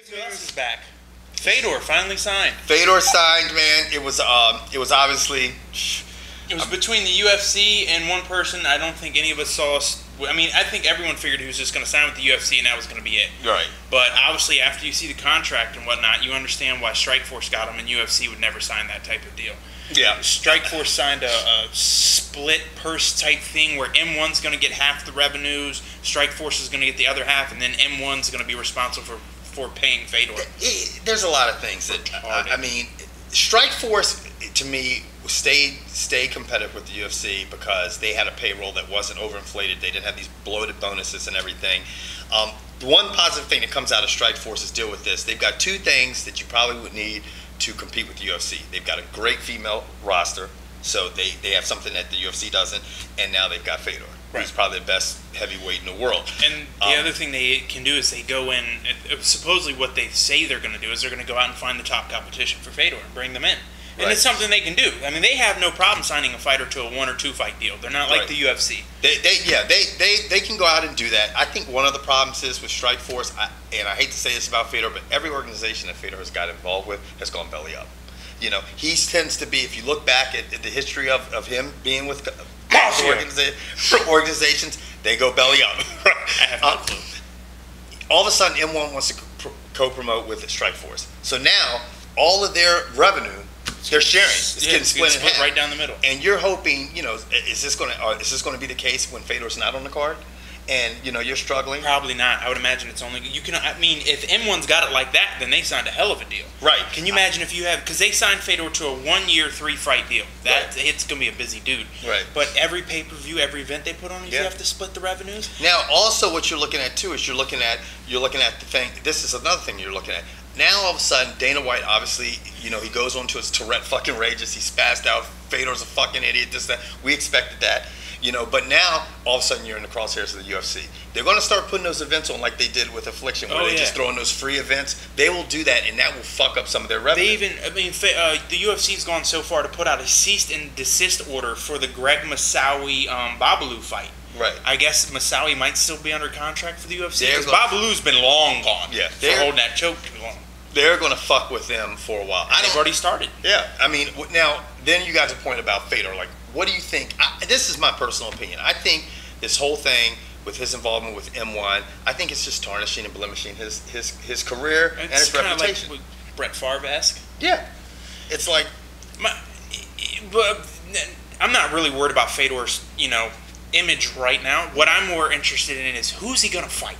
Who else is back? Fedor finally signed. Fedor signed, man. It was obviously. It was between the UFC and one person. I don't think any of us saw. I mean, I think everyone figured he was just going to sign with the UFC and that was going to be it. Right. But obviously, after you see the contract and whatnot, you understand why Strikeforce got him, and UFC would never sign that type of deal. Yeah. Strikeforce signed a split purse type thing where M1's going to get half the revenues, Strikeforce is going to get the other half, and then M1's going to be responsible for paying Fedor. There's a lot of things that I mean, Strikeforce to me stayed competitive with the UFC because they had a payroll that wasn't overinflated. They didn't have these bloated bonuses and everything. The one positive thing that comes out of Strikeforce's deal with this, they've got two things that you probably would need to compete with the UFC. They've got a great female roster, so they have something that the UFC doesn't, and now they've got Fedor, who's probably the best heavyweight in the world. And the other thing they can do is they go in, supposedly what they say they're going to do is they're going to go out and find the top competition for Fedor and bring them in. And it's something they can do. I mean, they have no problem signing a fighter to a 1 or 2 fight deal. They're not like the UFC. They can go out and do that. I think one of the problems is with Strikeforce, and I hate to say this about Fedor, but every organization that Fedor has got involved with has gone belly up. You know, he tends to be, if you look back at the history of him being with organizations, they go belly up. I have no clue. All of a sudden, M1 wants to co-promote with Strikeforce. So now, all of their revenue, they're sharing. It's getting split in half, right down the middle. And you're hoping, you know, is this going to be the case when Fedor's not on the card, and you know you're struggling? Probably not. I would imagine it's only you can. I mean, if M1's got it like that, then they signed a hell of a deal. Right. Can you imagine if you have, because they signed Fedor to a 1-year 3-fight deal? It's going to be a busy dude. Right. But every pay-per-view, every event they put on, you have to split the revenues. Now, also, what you're looking at too is you're looking at the thing. This is another thing you're looking at. Now, all of a sudden, Dana White, obviously, you know, he goes on to his Tourette fucking rages. He spazzed out. Fedor's a fucking idiot. This, that. We expected that, you know. But now, all of a sudden, you're in the crosshairs of the UFC. They're going to start putting those events on like they did with Affliction, where they just throw in those free events. They will do that, and that will fuck up some of their revenue. The UFC's gone so far to put out a cease and desist order for the Greg Masawi Babalu fight. Right. I guess Masawi might still be under contract for the UFC because Babalu's been long gone. Yeah. For holding that choke too long. They're going to fuck with them for a while. They've already started. Yeah. I mean, now, then you got the point about Fedor. Like, what do you think? This is my personal opinion. I think this whole thing with his involvement with M1, I think it's just tarnishing and blemishing his career and his reputation. Like Brett Favre-esque. Yeah. It's like... But I'm not really worried about Fedor's, image right now. What I'm more interested in is who's he going to fight?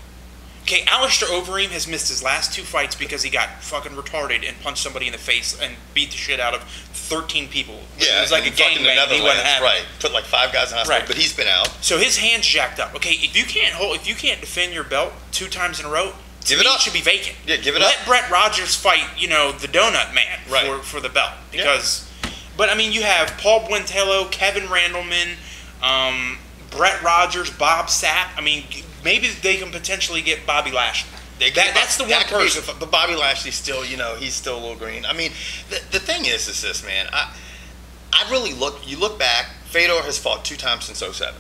Okay, Alistair Overeem has missed his last 2 fights because he got fucking retarded and punched somebody in the face and beat the shit out of 13 people. Yeah, it was like a gangbang. He wasn't having. Right, put like 5 guys in hospital, but he's been out. So his hand's jacked up. Okay, if you can't defend your belt 2 times in a row, give it up. It should be vacant. Yeah, give it up. up. Let Brett Rogers fight, the Donut Man for the belt because. Yeah. But I mean, you have Paul Buentello, Kevin Randleman, Brett Rogers, Bob Sapp. I mean, maybe they can potentially get Bobby Lashley. That's the one person. But Bobby Lashley's still, he's still a little green. I mean, the thing is this, man. I really you look back, Fedor has fought 2 times since 2007.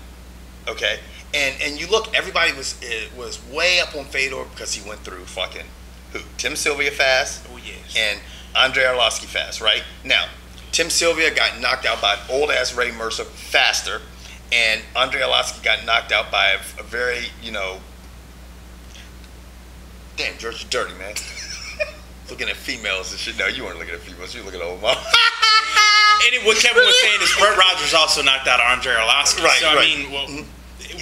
Okay? And you look, everybody was way up on Fedor because he went through fucking who? Tim Sylvia fast. Oh, yes. And Andrei Arlovsky fast, right? Now, Tim Sylvia got knocked out by an old-ass Ray Mercer faster. And Andrei Arlovsky got knocked out by a very, damn, George, you're dirty, man. Looking at females and shit. No, you weren't looking at females. You were looking at old mom. And what Kevin was saying is Brett Rogers also knocked out Andrei Arlovsky. Right, so, I mean,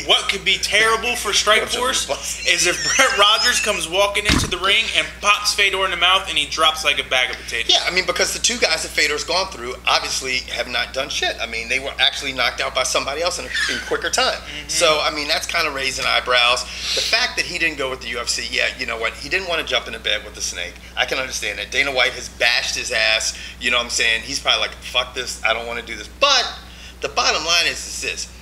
what could be terrible for Strikeforce is if Brett Rogers comes walking into the ring and pops Fedor in the mouth and he drops like a bag of potatoes. Yeah, I mean, because the 2 guys that Fedor's gone through obviously have not done shit. I mean, they were actually knocked out by somebody else in quicker time. Mm-hmm. So, I mean, that's kind of raising eyebrows. The fact that he didn't go with the UFC, you know what? He didn't want to jump into bed with the snake. I can understand that. Dana White has bashed his ass. You know what I'm saying? He's probably like, fuck this. I don't want to do this. But the bottom line is this.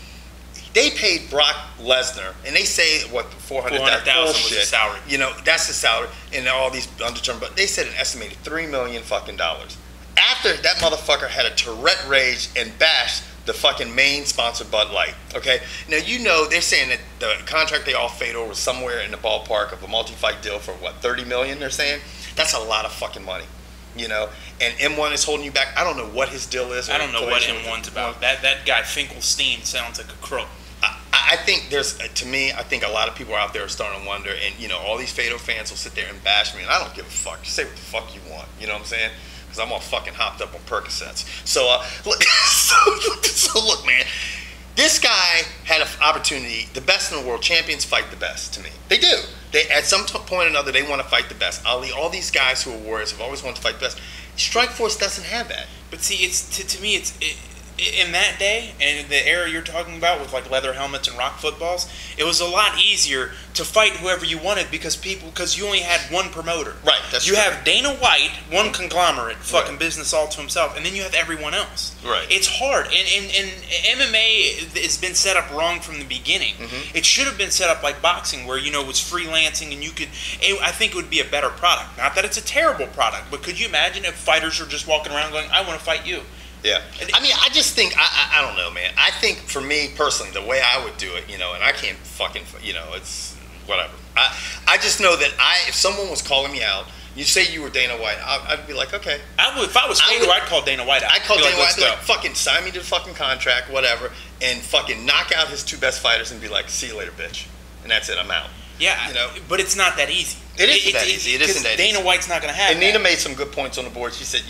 They paid Brock Lesnar, and they say what $400,000 was his salary. That's his salary, and all these undetermined. But they said an estimated $3 million fucking dollars. After that motherfucker had a Tourette rage and bashed the fucking main sponsor, Bud Light. Okay, now you know they're saying that the contract they offered Fedor was somewhere in the ballpark of a multi-fight deal for what, $30 million? They're saying that's a lot of fucking money, you know. And M1 is holding you back. I don't know what his deal is. I don't know what M1's about. That guy Finkelstein sounds like a crook. I think there's, to me, I think a lot of people out there are starting to wonder, and you know, all these Fedor fans will sit there and bash me, and I don't give a fuck. Just say what the fuck you want. You know what I'm saying? Because I'm all fucking hopped up on Percocets. So look, so look, man. This guy had an opportunity. The best in the world, champions fight the best. To me, they do. They at some point or another they want to fight the best. Ali, all these guys who are warriors have always wanted to fight the best. Strikeforce doesn't have that. But see, it's to me, in that day and the era you're talking about with like leather helmets and rock footballs, it was a lot easier to fight whoever you wanted because you only had one promoter. Right. That's you true. have Dana White, one conglomerate, fucking business all to himself, and then you have everyone else. Right. It's hard, and MMA has been set up wrong from the beginning. It should have been set up like boxing, where it was freelancing, and you could. I think it would be a better product. Not that it's a terrible product, but could you imagine if fighters are just walking around going, "I want to fight you"? Yeah, I mean, I just think I don't know, man. I think for me personally, the way I would do it, and I can't fucking, it's whatever. I just know that if someone was calling me out, you say you were Dana White, I'd be like, okay. If I was Fedor, I'd call Dana White out. I'd call Dana White, I'd be like, fucking sign me to the fucking contract, whatever, and fucking knock out his two best fighters and be like, see you later, bitch, and that's it, I'm out. Yeah, but it's not that easy. It isn't that easy. It isn't that easy. Dana White's not going to have and Nina made some good points on the board. She said,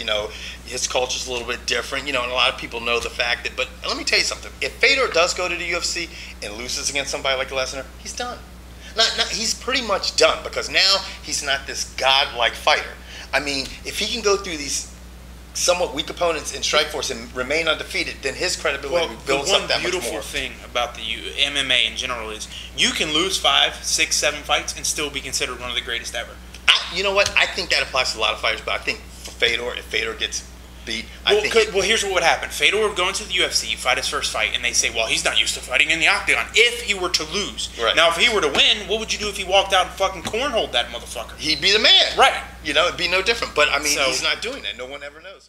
his culture's a little bit different, and a lot of people know the fact that, but let me tell you something. If Fedor does go to the UFC and loses against somebody like Lesnar, he's done. He's pretty much done because now he's not this godlike fighter. I mean, if he can go through these somewhat weak opponents in Strikeforce and remain undefeated, then his credibility builds up that much more. The one beautiful thing about the MMA in general is you can lose 5, 6, 7 fights and still be considered one of the greatest ever. You know what? I think that applies to a lot of fighters, but I think for Fedor, if Fedor gets beat, here's what would happen. Fedor would go into the UFC, fight his first fight, and they say, well, he's not used to fighting in the octagon. If he were to lose. Right. Now, if he were to win, what would you do if he walked out and fucking cornholed that motherfucker? He'd be the man. Right. It'd be no different. But, I mean, he's not doing that. No one ever knows.